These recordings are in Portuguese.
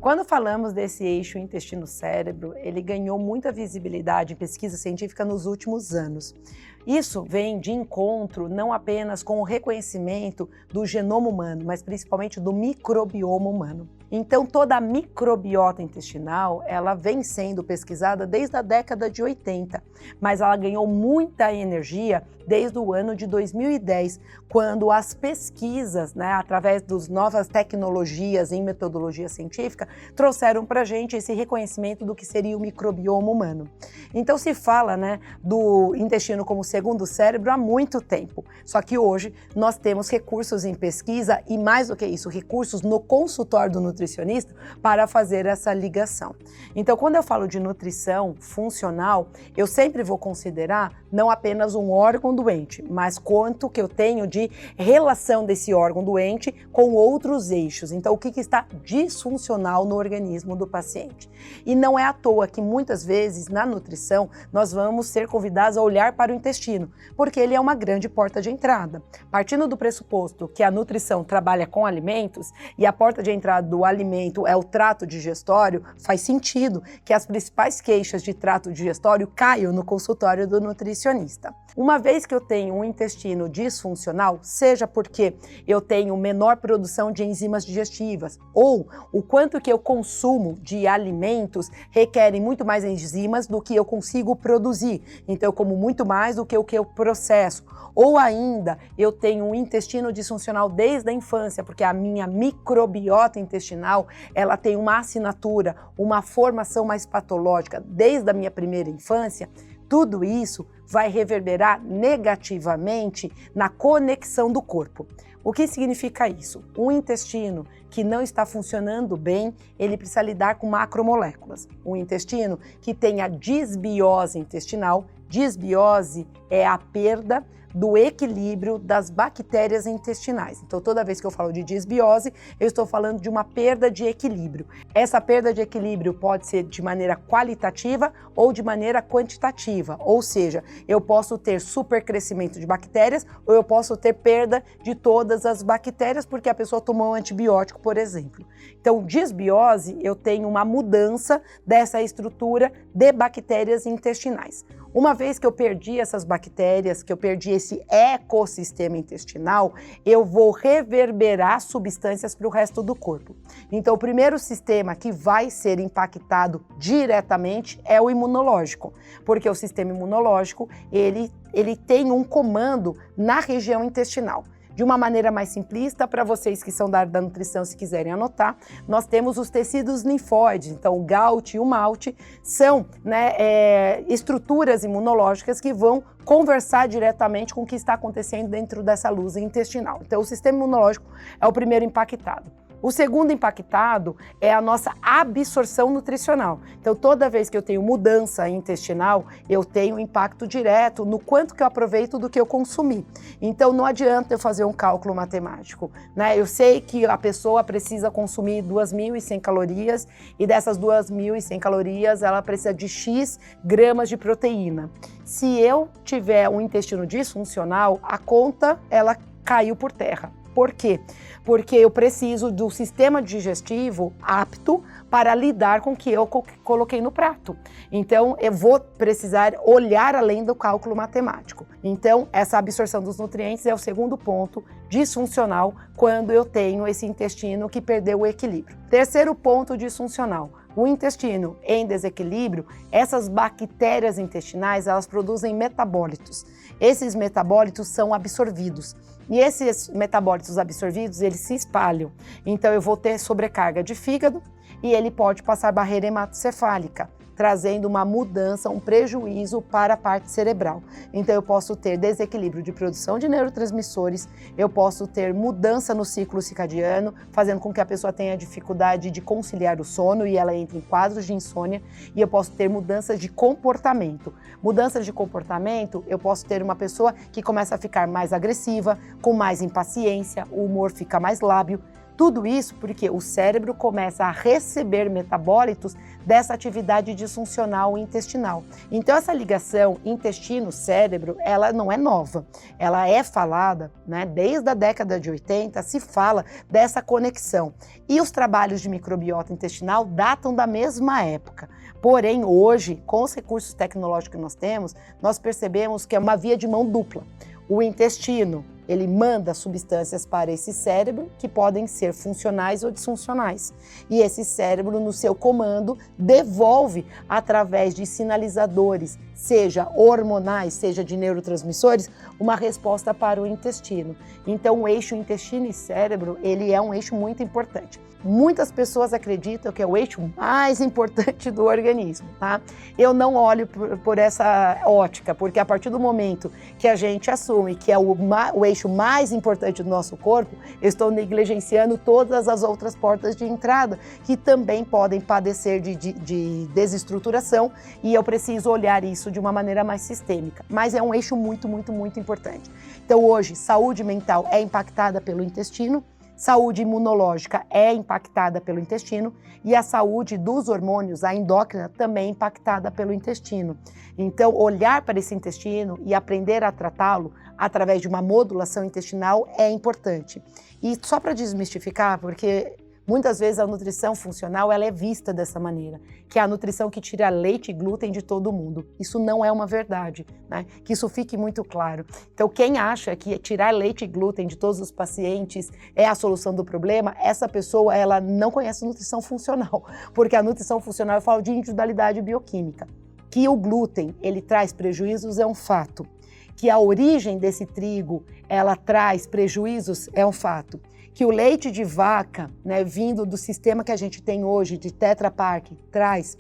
Quando falamos desse eixo intestino-cérebro, ele ganhou muita visibilidade em pesquisa científica nos últimos anos. Isso vem de encontro não apenas com o reconhecimento do genoma humano, mas principalmente do microbioma humano. Então, toda a microbiota intestinal, ela vem sendo pesquisada desde a década de 80, mas ela ganhou muita energia desde o ano de 2010, quando as pesquisas, através das novas tecnologias em metodologia científica, trouxeram para a gente esse reconhecimento do que seria o microbioma humano. Então, se fala do intestino como segundo cérebro há muito tempo, só que hoje nós temos recursos em pesquisa e, mais do que isso, recursos no consultório do nutricionista para fazer essa ligação. Então, quando eu falo de nutrição funcional, eu sempre vou considerar não apenas um órgão doente, mas quanto que eu tenho de relação desse órgão doente com outros eixos. Então, o que está disfuncional no organismo do paciente. E não é à toa que muitas vezes na nutrição nós vamos ser convidados a olhar para o intestino, porque ele é uma grande porta de entrada. Partindo do pressuposto que a nutrição trabalha com alimentos e a porta de entrada do alimento é o trato digestório, faz sentido que as principais queixas de trato digestório caiam no consultório do nutricionista. Uma vez que eu tenho um intestino disfuncional, seja porque eu tenho menor produção de enzimas digestivas ou o quanto que eu consumo de alimentos requerem muito mais enzimas do que eu consigo produzir, então eu como muito mais do que o que eu processo. Ou ainda, eu tenho um intestino disfuncional desde a infância, porque a minha microbiota intestinal, ela tem uma assinatura, uma formação mais patológica desde a minha primeira infância. Tudo isso vai reverberar negativamente na conexão do corpo. O que significa isso? Um intestino que não está funcionando bem, ele precisa lidar com macromoléculas. Um intestino que tem a disbiose intestinal, disbiose é a perda do equilíbrio das bactérias intestinais. Então, toda vez que eu falo de disbiose, eu estou falando de uma perda de equilíbrio. Essa perda de equilíbrio pode ser de maneira qualitativa ou de maneira quantitativa, ou seja, eu posso ter supercrescimento de bactérias ou eu posso ter perda de todas as bactérias porque a pessoa tomou um antibiótico, por exemplo. Então, disbiose, eu tenho uma mudança dessa estrutura de bactérias intestinais. Uma vez que eu perdi essas bactérias, que eu perdi esse ecossistema intestinal, eu vou reverberar substâncias para o resto do corpo. Então, o primeiro sistema que vai ser impactado diretamente é o imunológico, porque o sistema imunológico, ele tem um comando na região intestinal. De uma maneira mais simplista, para vocês que são da área da nutrição, se quiserem anotar, nós temos os tecidos linfóides, então o GALT e o MALT são estruturas imunológicas que vão conversar diretamente com o que está acontecendo dentro dessa luz intestinal. Então o sistema imunológico é o primeiro impactado. O segundo impactado é a nossa absorção nutricional. Então, toda vez que eu tenho mudança intestinal, eu tenho impacto direto no quanto que eu aproveito do que eu consumi. Então, não adianta eu fazer um cálculo matemático, Eu sei que a pessoa precisa consumir 2.100 calorias e dessas 2.100 calorias, ela precisa de X gramas de proteína. Se eu tiver um intestino disfuncional, a conta, ela caiu por terra. Por quê? Porque eu preciso do sistema digestivo apto para lidar com o que eu coloquei no prato. Então, eu vou precisar olhar além do cálculo matemático. Então, essa absorção dos nutrientes é o segundo ponto disfuncional quando eu tenho esse intestino que perdeu o equilíbrio. Terceiro ponto disfuncional. O intestino em desequilíbrio, essas bactérias intestinais, elas produzem metabólitos. Esses metabólitos são absorvidos. E esses metabólitos absorvidos, eles se espalham. Então, eu vou ter sobrecarga de fígado e ele pode passar barreira hematocefálica, trazendo uma mudança, um prejuízo para a parte cerebral. Então, eu posso ter desequilíbrio de produção de neurotransmissores, eu posso ter mudança no ciclo circadiano, fazendo com que a pessoa tenha dificuldade de conciliar o sono e ela entre em quadros de insônia, e eu posso ter mudanças de comportamento. Mudanças de comportamento, eu posso ter uma pessoa que começa a ficar mais agressiva, com mais impaciência, o humor fica mais lábil. Tudo isso porque o cérebro começa a receber metabólitos dessa atividade disfuncional intestinal. Então essa ligação intestino-cérebro, ela não é nova, ela é falada, né? Desde a década de 80 se fala dessa conexão. E os trabalhos de microbiota intestinal datam da mesma época. Porém, hoje, com os recursos tecnológicos que nós temos, nós percebemos que é uma via de mão dupla. O intestino, ele manda substâncias para esse cérebro que podem ser funcionais ou disfuncionais. E esse cérebro, no seu comando, devolve através de sinalizadores, seja hormonais, seja de neurotransmissores, uma resposta para o intestino. Então, o eixo intestino e cérebro, ele é um eixo muito importante. Muitas pessoas acreditam que é o eixo mais importante do organismo, tá? Eu não olho por essa ótica, porque a partir do momento que a gente assume que é o eixo mais importante do nosso corpo, eu estou negligenciando todas as outras portas de entrada, que também podem padecer de desestruturação, e eu preciso olhar isso de uma maneira mais sistêmica. Mas é um eixo muito, muito, muito importante. Então hoje, saúde mental é impactada pelo intestino, saúde imunológica é impactada pelo intestino e a saúde dos hormônios, a endócrina, também é impactada pelo intestino. Então, olhar para esse intestino e aprender a tratá-lo através de uma modulação intestinal é importante. E só para desmistificar, porque muitas vezes a nutrição funcional ela é vista dessa maneira, que é a nutrição que tira leite e glúten de todo mundo. Isso não é uma verdade, né? Que isso fique muito claro. Então, quem acha que tirar leite e glúten de todos os pacientes é a solução do problema, essa pessoa ela não conhece nutrição funcional, porque a nutrição funcional eu falo de individualidade bioquímica. Que o glúten ele traz prejuízos é um fato. Que a origem desse trigo ela traz prejuízos é um fato. Que o leite de vaca, né, vindo do sistema que a gente tem hoje de Tetra Pak, traz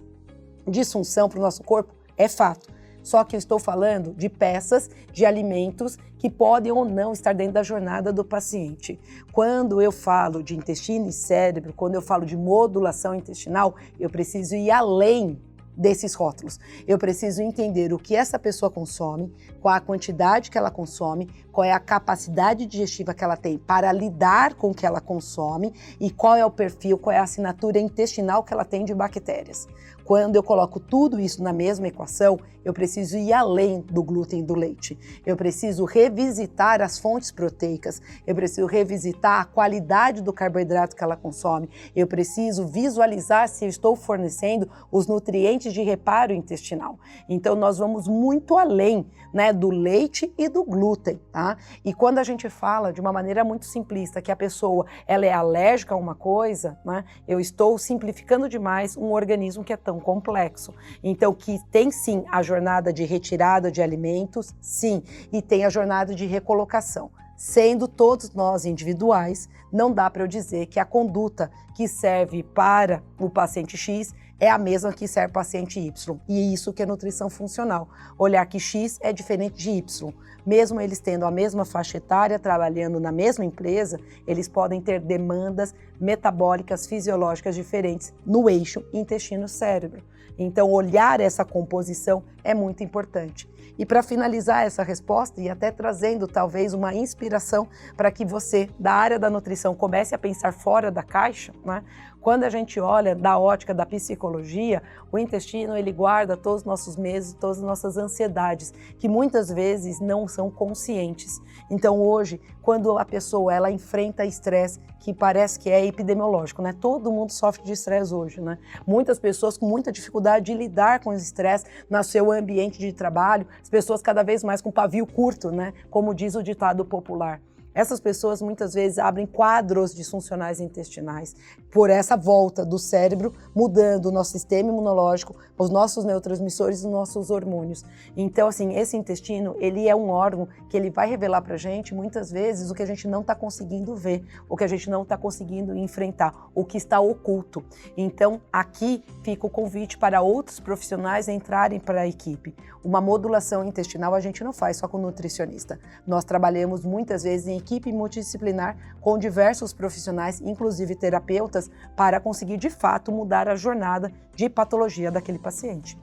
disfunção para o nosso corpo, é fato. Só que eu estou falando de peças, de alimentos que podem ou não estar dentro da jornada do paciente. Quando eu falo de intestino e cérebro, quando eu falo de modulação intestinal, eu preciso ir além desses rótulos. Eu preciso entender o que essa pessoa consome, qual a quantidade que ela consome, qual é a capacidade digestiva que ela tem para lidar com o que ela consome e qual é o perfil, qual é a assinatura intestinal que ela tem de bactérias. Quando eu coloco tudo isso na mesma equação, eu preciso ir além do glúten e do leite. Eu preciso revisitar as fontes proteicas, eu preciso revisitar a qualidade do carboidrato que ela consome, eu preciso visualizar se eu estou fornecendo os nutrientes de reparo intestinal. Então, nós vamos muito além, né, do leite e do glúten, tá? E quando a gente fala de uma maneira muito simplista que a pessoa ela é alérgica a uma coisa, né, eu estou simplificando demais um organismo que é tão complexo. Então, que tem sim a jornada de retirada de alimentos, sim, e tem a jornada de recolocação. Sendo todos nós individuais, não dá para eu dizer que a conduta que serve para o paciente X é a mesma que serve para o paciente Y. E isso que é nutrição funcional. Olhar que X é diferente de Y. Mesmo eles tendo a mesma faixa etária, trabalhando na mesma empresa, eles podem ter demandas metabólicas, fisiológicas diferentes no eixo intestino-cérebro. Então, olhar essa composição é muito importante. E para finalizar essa resposta, e até trazendo talvez uma inspiração para que você, da área da nutrição, comece a pensar fora da caixa, né? Quando a gente olha da ótica da psicologia, o intestino ele guarda todos os nossos medos, todas as nossas ansiedades, que muitas vezes não são conscientes. Então hoje, quando a pessoa ela enfrenta estresse, que parece que é epidemiológico, né? Todo mundo sofre de estresse hoje, né? Muitas pessoas com muita dificuldade de lidar com o estresse no seu ambiente de trabalho, as pessoas cada vez mais com pavio curto, né? Como diz o ditado popular. Essas pessoas muitas vezes abrem quadros disfuncionais intestinais por essa volta do cérebro, mudando o nosso sistema imunológico, os nossos neurotransmissores e os nossos hormônios. Então, assim, esse intestino, ele é um órgão que ele vai revelar pra gente, muitas vezes, o que a gente não está conseguindo ver, o que a gente não está conseguindo enfrentar, o que está oculto. Então, aqui fica o convite para outros profissionais entrarem para a equipe. Uma modulação intestinal a gente não faz só com nutricionista. Nós trabalhamos muitas vezes em equipe multidisciplinar com diversos profissionais, inclusive terapeutas, para conseguir de fato mudar a jornada de patologia daquele paciente.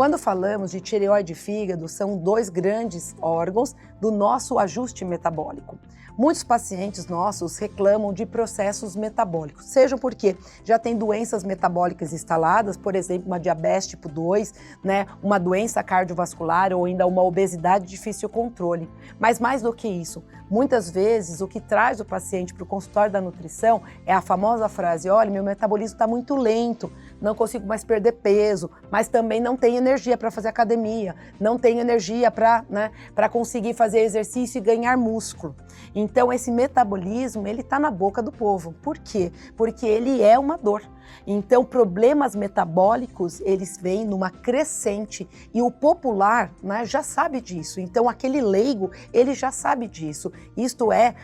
Quando falamos de tireoide e fígado, são dois grandes órgãos do nosso ajuste metabólico. Muitos pacientes nossos reclamam de processos metabólicos, sejam porque já tem doenças metabólicas instaladas, por exemplo, uma diabetes tipo 2, uma doença cardiovascular ou ainda uma obesidade de difícil controle. Mas mais do que isso, muitas vezes o que traz o paciente para o consultório da nutrição é a famosa frase: olha, meu metabolismo está muito lento, não consigo mais perder peso, mas também não tenho energia para fazer academia, não tenho energia para conseguir fazer exercício e ganhar músculo. Então esse metabolismo, ele está na boca do povo. Por quê? Porque ele é uma dor. Então problemas metabólicos, eles vêm numa crescente e o popular já sabe disso. Então aquele leigo, ele já sabe disso. Isto é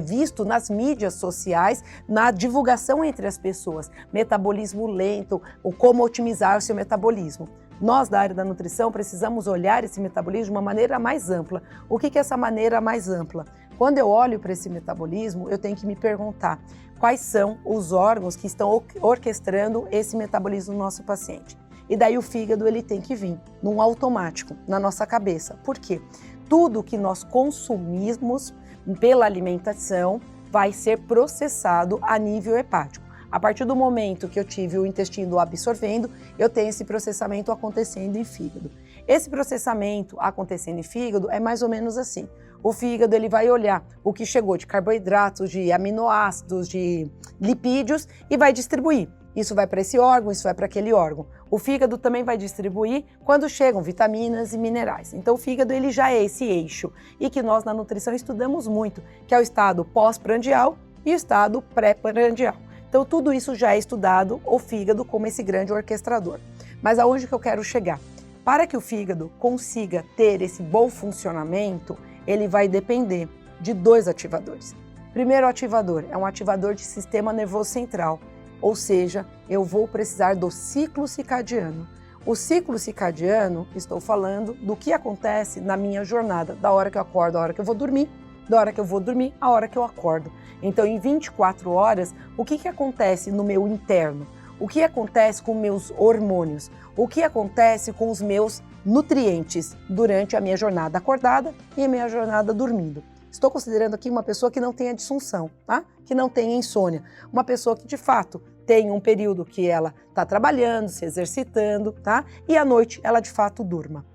visto nas mídias sociais, na divulgação entre as pessoas. Metabolismo lento, o como otimizar o seu metabolismo. Nós, da área da nutrição, precisamos olhar esse metabolismo de uma maneira mais ampla. O que é essa maneira mais ampla? Quando eu olho para esse metabolismo, eu tenho que me perguntar quais são os órgãos que estão orquestrando esse metabolismo do nosso paciente. E daí o fígado, ele tem que vir num automático na nossa cabeça. Por quê? Tudo que nós consumimos pela alimentação vai ser processado a nível hepático. A partir do momento que eu tive o intestino absorvendo, eu tenho esse processamento acontecendo em fígado. Esse processamento acontecendo em fígado é mais ou menos assim. O fígado, ele vai olhar o que chegou de carboidratos, de aminoácidos, de lipídios e vai distribuir. Isso vai para esse órgão, isso vai para aquele órgão. O fígado também vai distribuir quando chegam vitaminas e minerais. Então o fígado, ele já é esse eixo e que nós na nutrição estudamos muito, que é o estado pós-prandial e o estado pré-prandial. Então tudo isso já é estudado, o fígado como esse grande orquestrador. Mas aonde que eu quero chegar? Para que o fígado consiga ter esse bom funcionamento, ele vai depender de dois ativadores. Primeiro ativador é um ativador de sistema nervoso central, ou seja, eu vou precisar do ciclo circadiano. O ciclo circadiano, estou falando do que acontece na minha jornada, da hora que eu acordo, à hora que eu vou dormir, da hora que eu vou dormir, à hora que eu acordo. Então, em 24 horas, o que acontece no meu interno? O que acontece com meus hormônios? O que acontece com os meus nutrientes durante a minha jornada acordada e a minha jornada dormindo? Estou considerando aqui uma pessoa que não tenha disfunção, tá? Que não tenha insônia. Uma pessoa que, de fato, tem um período que ela está trabalhando, se exercitando, tá? E à noite ela, de fato, durma.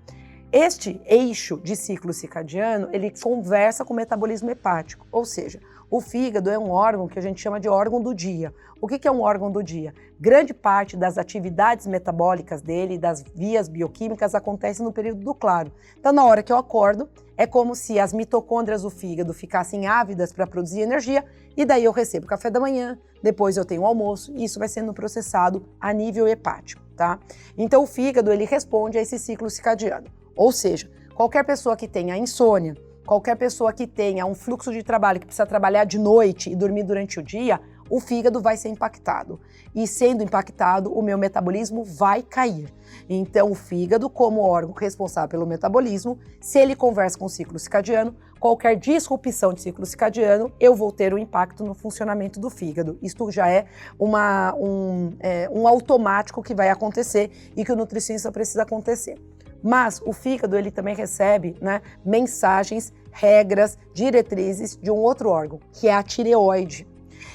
Este eixo de ciclo circadiano, ele conversa com o metabolismo hepático, ou seja, o fígado é um órgão que a gente chama de órgão do dia. O que é um órgão do dia? Grande parte das atividades metabólicas dele, das vias bioquímicas, acontece no período do claro. Então, na hora que eu acordo, é como se as mitocôndrias do fígado ficassem ávidas para produzir energia e daí eu recebo café da manhã, depois eu tenho o almoço e isso vai sendo processado a nível hepático, tá? Então, o fígado, ele responde a esse ciclo circadiano. Ou seja, qualquer pessoa que tenha insônia, qualquer pessoa que tenha um fluxo de trabalho que precisa trabalhar de noite e dormir durante o dia, o fígado vai ser impactado. E sendo impactado, o meu metabolismo vai cair. Então, o fígado, como órgão responsável pelo metabolismo, se ele conversa com o ciclo circadiano, qualquer disrupção de ciclo circadiano, eu vou ter um impacto no funcionamento do fígado. Isto já é um automático que vai acontecer e que o nutricionista precisa acontecer. Mas o fígado, ele também recebe mensagens, regras, diretrizes de um outro órgão, que é a tireoide.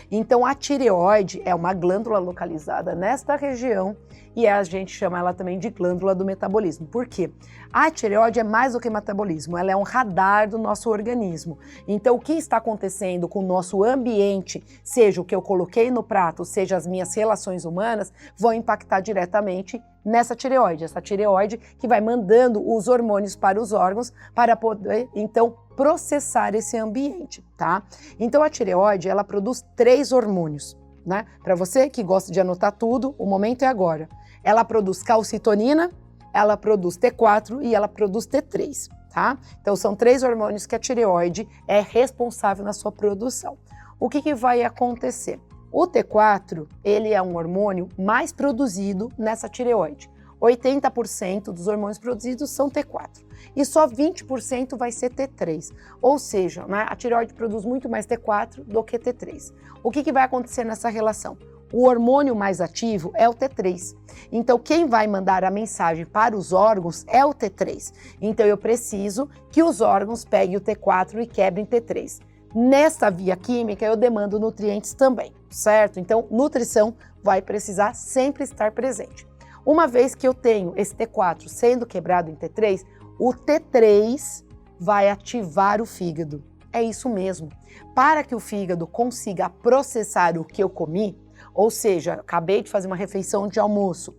Então, a tireoide é uma glândula localizada nesta região e a gente chama ela também de glândula do metabolismo. Por quê? A tireoide é mais do que metabolismo, ela é um radar do nosso organismo. Então, o que está acontecendo com o nosso ambiente, seja o que eu coloquei no prato, seja as minhas relações humanas, vão impactar diretamente nessa tireoide. Essa tireoide que vai mandando os hormônios para os órgãos para poder, então, processar esse ambiente, tá? Então, a tireoide, ela produz 3 hormônios, né? Para você que gosta de anotar tudo, o momento é agora. Ela produz calcitonina, ela produz T4 e ela produz T3, tá? Então, são 3 hormônios que a tireoide é responsável na sua produção. O que vai acontecer? O T4, ele é um hormônio mais produzido nessa tireoide. 80% dos hormônios produzidos são T4 e só 20% vai ser T3, ou seja, a tireoide produz muito mais T4 do que T3. O que vai acontecer nessa relação? o hormônio mais ativo é o T3. Então, quem vai mandar a mensagem para os órgãos é o T3. Então, eu preciso que os órgãos peguem o T4 e quebrem T3. Nessa via química, eu demando nutrientes também, certo? Então, nutrição vai precisar sempre estar presente. Uma vez que eu tenho esse T4 sendo quebrado em T3, o T3 vai ativar o fígado. É isso mesmo. Para que o fígado consiga processar o que eu comi, ou seja, acabei de fazer uma refeição de almoço,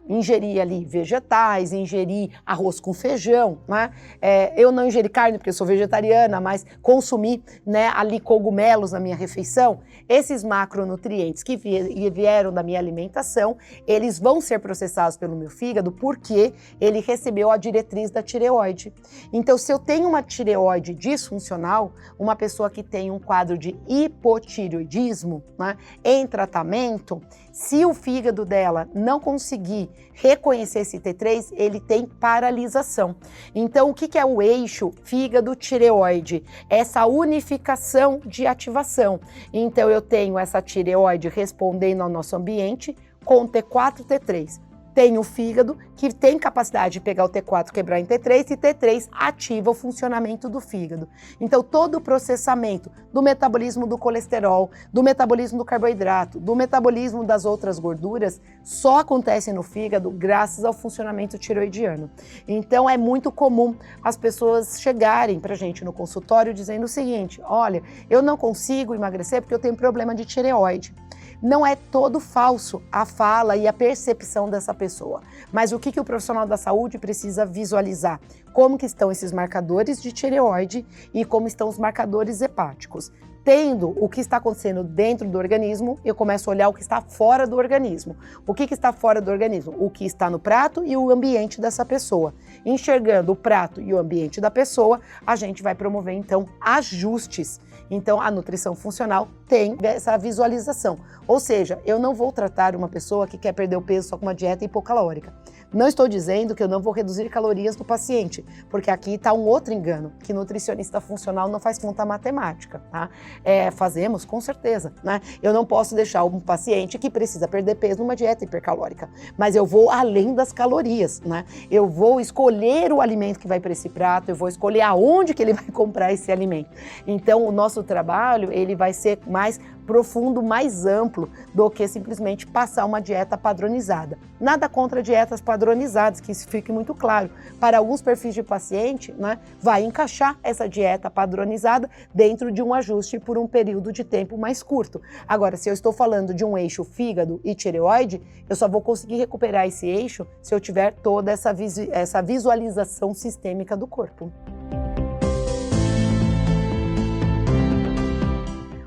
ingerir ali vegetais, ingerir arroz com feijão, né? Eu não ingeri carne porque eu sou vegetariana, mas consumi, né, ali cogumelos na minha refeição. Esses macronutrientes que vieram da minha alimentação, eles vão ser processados pelo meu fígado porque ele recebeu a diretriz da tireoide. Então, se eu tenho uma tireoide disfuncional, uma pessoa que tem um quadro de hipotireoidismo, né, em tratamento, se o fígado dela não conseguir reconhecer esse T3, ele tem paralisação. Então, o que é o eixo fígado-tireoide? Essa unificação de ativação. Então, eu tenho essa tireoide respondendo ao nosso ambiente com T4 e T3. Tem o fígado, que tem capacidade de pegar o T4 e quebrar em T3, e T3 ativa o funcionamento do fígado. Então, todo o processamento do metabolismo do colesterol, do metabolismo do carboidrato, do metabolismo das outras gorduras, só acontece no fígado graças ao funcionamento tiroidiano. Então, é muito comum as pessoas chegarem pra gente no consultório dizendo o seguinte: olha, eu não consigo emagrecer porque eu tenho problema de tireoide. Não é todo falso a fala e a percepção dessa pessoa, mas o que o profissional da saúde precisa visualizar? Como que estão esses marcadores de tireoide e como estão os marcadores hepáticos. Tendo o que está acontecendo dentro do organismo, eu começo a olhar o que está fora do organismo. O que está fora do organismo? O que está no prato e o ambiente dessa pessoa. Enxergando o prato e o ambiente da pessoa, a gente vai promover, então, ajustes. Então, a nutrição funcional tem essa visualização. Ou seja, eu não vou tratar uma pessoa que quer perder o peso só com uma dieta hipocalórica. Não estou dizendo que eu não vou reduzir calorias do paciente, porque aqui está um outro engano, que nutricionista funcional não faz conta matemática, tá? Fazemos, com certeza, né? Eu não posso deixar um paciente que precisa perder peso numa dieta hipercalórica, mas eu vou além das calorias, né? Eu vou escolher o alimento que vai para esse prato, eu vou escolher aonde que ele vai comprar esse alimento. Então, o nosso trabalho, ele vai ser mais profundo, mais amplo do que simplesmente passar uma dieta padronizada. Nada contra dietas padronizadas, que isso fique muito claro. Para alguns perfis de paciente, né, vai encaixar essa dieta padronizada dentro de um ajuste por um período de tempo mais curto. Agora, se eu estou falando de um eixo fígado e tireoide, eu só vou conseguir recuperar esse eixo se eu tiver toda essa visualização sistêmica do corpo.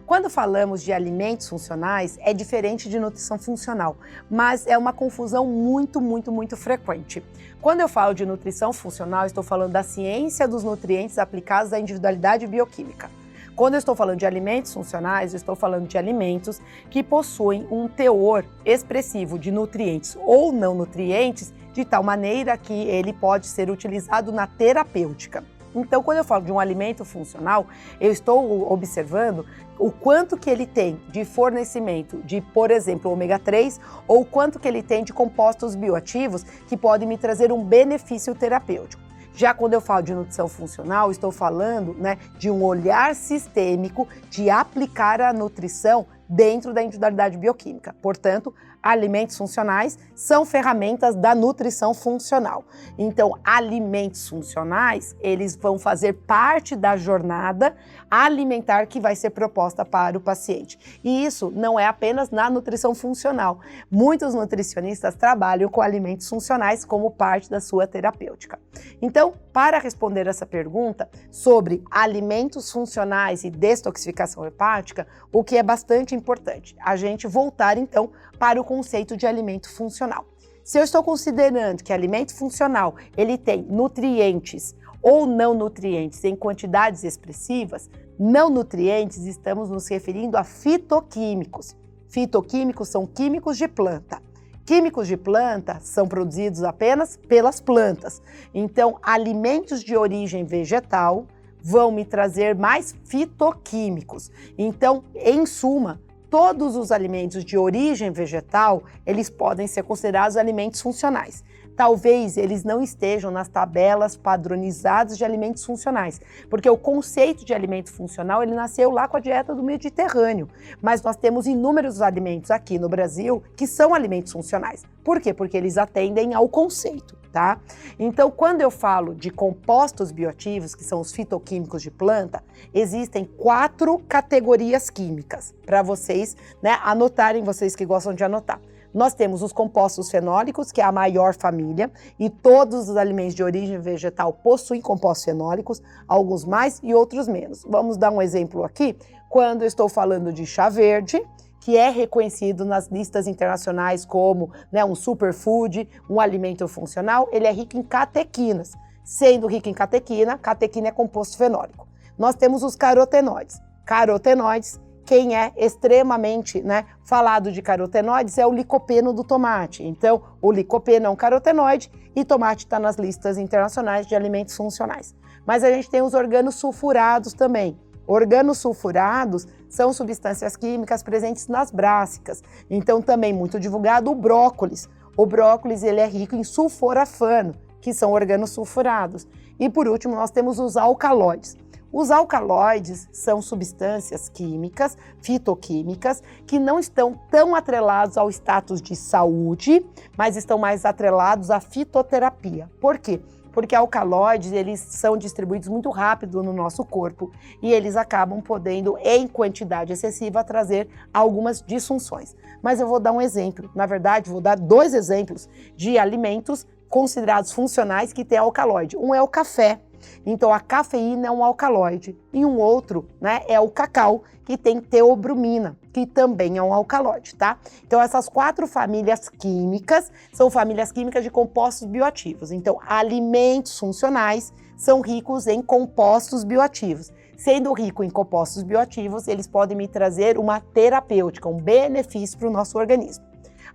Quando falamos de alimentos funcionais, é diferente de nutrição funcional, mas é uma confusão muito frequente. Quando eu falo de nutrição funcional, estou falando da ciência dos nutrientes aplicados à individualidade bioquímica. Quando eu estou falando de alimentos funcionais, eu estou falando de alimentos que possuem um teor expressivo de nutrientes ou não nutrientes, de tal maneira que ele pode ser utilizado na terapêutica. Então, quando eu falo de um alimento funcional, eu estou observando o quanto que ele tem de fornecimento de, por exemplo, ômega 3, ou o quanto que ele tem de compostos bioativos que podem me trazer um benefício terapêutico. Já quando eu falo de nutrição funcional, estou falando, né, de um olhar sistêmico de aplicar a nutrição dentro da individualidade bioquímica. Portanto, alimentos funcionais são ferramentas da nutrição funcional. Então, alimentos funcionais, eles vão fazer parte da jornada alimentar que vai ser proposta para o paciente. E isso não é apenas na nutrição funcional. Muitos nutricionistas trabalham com alimentos funcionais como parte da sua terapêutica. Então, para responder essa pergunta sobre alimentos funcionais e detoxificação hepática, o que é bastante importante, a gente voltar então para o conceito de alimento funcional. Se eu estou considerando que alimento funcional ele tem nutrientes ou não nutrientes em quantidades expressivas, não nutrientes estamos nos referindo a fitoquímicos. Fitoquímicos são químicos de planta. Químicos de planta são produzidos apenas pelas plantas. Então, alimentos de origem vegetal vão me trazer mais fitoquímicos. Então, em suma, todos os alimentos de origem vegetal, eles podem ser considerados alimentos funcionais. Talvez eles não estejam nas tabelas padronizadas de alimentos funcionais, porque o conceito de alimento funcional, ele nasceu lá com a dieta do Mediterrâneo, mas nós temos inúmeros alimentos aqui no Brasil que são alimentos funcionais. Por quê? Porque eles atendem ao conceito, tá? Então, quando eu falo de compostos bioativos, que são os fitoquímicos de planta, existem 4 categorias químicas, para vocês, né, anotarem, vocês que gostam de anotar. Nós temos os compostos fenólicos, que é a maior família, e todos os alimentos de origem vegetal possuem compostos fenólicos, alguns mais e outros menos. Vamos dar um exemplo aqui, quando eu estou falando de chá verde, que é reconhecido nas listas internacionais como, né, um superfood, um alimento funcional, ele é rico em catequinas. Sendo rico em catequina, catequina é composto fenólico. Nós temos os carotenoides. Carotenoides, quem é extremamente, né, falado de carotenoides é o licopeno do tomate. Então, o licopeno é um carotenoide e tomate está nas listas internacionais de alimentos funcionais. Mas a gente tem os organosulfurados também. Organosulfurados são substâncias químicas presentes nas brássicas. Então, também muito divulgado o brócolis. O brócolis, ele é rico em sulforafano, que são organosulfurados. E por último, nós temos os alcaloides. Os alcaloides são substâncias químicas, fitoquímicas, que não estão tão atrelados ao status de saúde, mas estão mais atrelados à fitoterapia. Por quê? Porque alcaloides, eles são distribuídos muito rápido no nosso corpo e eles acabam podendo, em quantidade excessiva, trazer algumas disfunções. Mas eu vou dar um exemplo, na verdade, vou dar 2 exemplos de alimentos considerados funcionais que têm alcaloide. Um é o café. Então, a cafeína é um alcaloide e um outro, né, é o cacau, que tem teobromina, que também é um alcaloide, tá? Então, essas 4 famílias químicas são famílias químicas de compostos bioativos. Então, alimentos funcionais são ricos em compostos bioativos. Sendo rico em compostos bioativos, eles podem me trazer uma terapêutica, um benefício para o nosso organismo.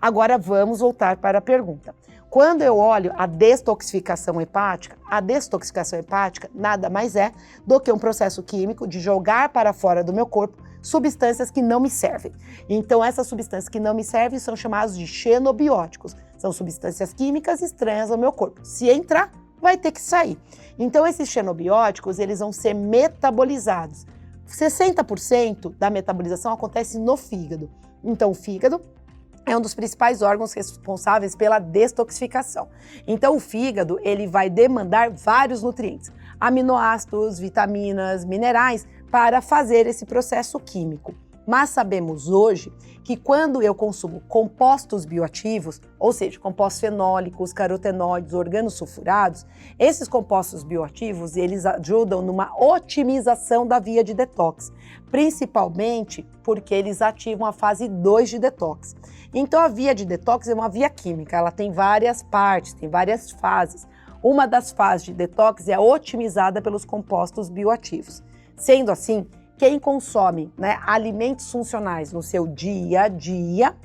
Agora, vamos voltar para a pergunta. Quando eu olho a destoxificação hepática nada mais é do que um processo químico de jogar para fora do meu corpo substâncias que não me servem. Então, essas substâncias que não me servem são chamadas de xenobióticos. São substâncias químicas estranhas ao meu corpo. Se entrar, vai ter que sair. Então, esses xenobióticos, eles vão ser metabolizados. 60% da metabolização acontece no fígado. Então, o fígado é um dos principais órgãos responsáveis pela destoxificação. Então, o fígado, ele vai demandar vários nutrientes, aminoácidos, vitaminas, minerais, para fazer esse processo químico. Mas sabemos hoje que quando eu consumo compostos bioativos, ou seja, compostos fenólicos, carotenoides, organosulfurados, esses compostos bioativos, eles ajudam numa otimização da via de detox, principalmente porque eles ativam a fase 2 de detox. Então, a via de detox é uma via química, ela tem várias partes, tem várias fases. Uma das fases de detox é otimizada pelos compostos bioativos. Sendo assim, quem consome, né, alimentos funcionais no seu dia a dia,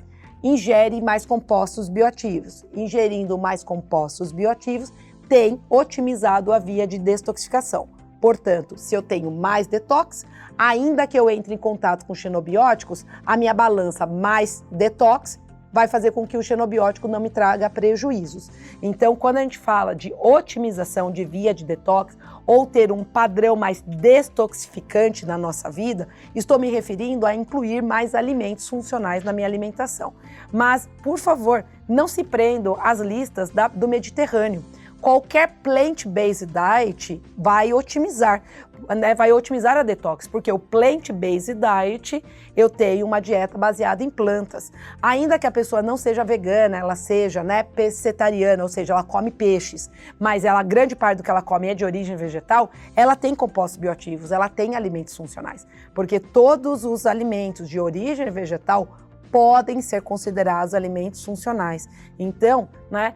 ingere mais compostos bioativos. Ingerindo mais compostos bioativos, tem otimizado a via de detoxificação. Portanto, se eu tenho mais detox, ainda que eu entre em contato com xenobióticos, a minha balança mais detox vai fazer com que o xenobiótico não me traga prejuízos. Então, quando a gente fala de otimização de via de detox ou ter um padrão mais detoxificante na nossa vida, estou me referindo a incluir mais alimentos funcionais na minha alimentação. Mas, por favor, não se prendam às listas do Mediterrâneo. Qualquer plant-based diet vai otimizar, né, vai otimizar a detox, porque o plant-based diet, eu tenho uma dieta baseada em plantas. Ainda que a pessoa não seja vegana, ela seja, né, pescetariana, ou seja, ela come peixes, mas ela, grande parte do que ela come é de origem vegetal, ela tem compostos bioativos, ela tem alimentos funcionais, porque todos os alimentos de origem vegetal podem ser considerados alimentos funcionais. Então, né,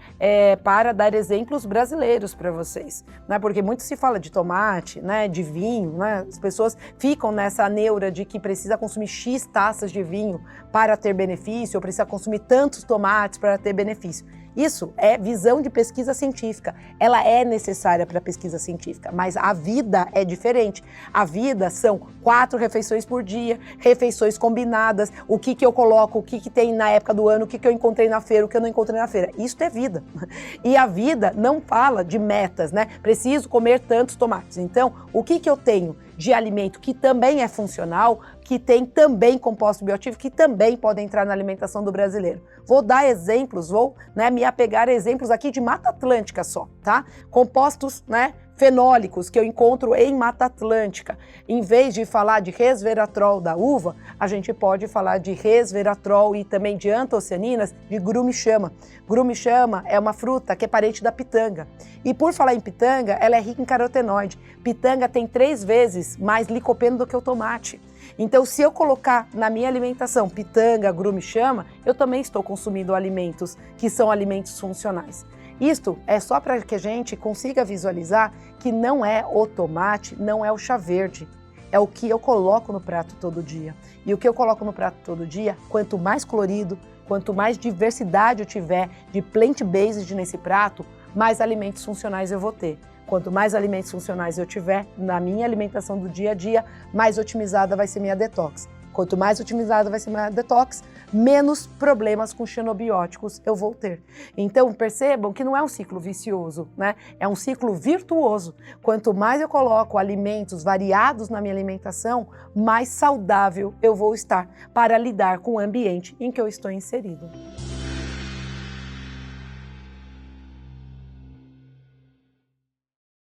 para dar exemplos brasileiros para vocês, né, porque muito se fala de tomate, né, de vinho, né, as pessoas ficam nessa neura de que precisa consumir X taças de vinho para ter benefício, ou precisa consumir tantos tomates para ter benefício. Isso é visão de pesquisa científica, ela é necessária para a pesquisa científica, mas a vida é diferente. A vida são 4 refeições por dia, refeições combinadas, o que eu coloco, o que tem na época do ano, o que eu encontrei na feira, o que eu não encontrei na feira. Isso é vida. E a vida não fala de metas, né? Preciso comer tantos tomates. Então, o que eu tenho de alimento que também é funcional, que tem também composto bioativo, que também podem entrar na alimentação do brasileiro. Vou dar exemplos, vou, né, me apegar a exemplos aqui de Mata Atlântica só, tá? Compostos, né, fenólicos que eu encontro em Mata Atlântica. Em vez de falar de resveratrol da uva, a gente pode falar de resveratrol e também de antocianinas de grumichama. Grumichama é uma fruta que é parente da pitanga. E por falar em pitanga, ela é rica em carotenoide. Pitanga tem 3 vezes mais licopeno do que o tomate. Então, se eu colocar na minha alimentação pitanga, grumichama, eu também estou consumindo alimentos que são alimentos funcionais. Isto é só para que a gente consiga visualizar que não é o tomate, não é o chá verde, é o que eu coloco no prato todo dia. E o que eu coloco no prato todo dia, quanto mais colorido, quanto mais diversidade eu tiver de plant-based nesse prato, mais alimentos funcionais eu vou ter. Quanto mais alimentos funcionais eu tiver na minha alimentação do dia a dia, mais otimizada vai ser minha detox. Quanto mais otimizada vai ser minha detox, menos problemas com xenobióticos eu vou ter. Então, percebam que não é um ciclo vicioso, né? É um ciclo virtuoso. Quanto mais eu coloco alimentos variados na minha alimentação, mais saudável eu vou estar para lidar com o ambiente em que eu estou inserido.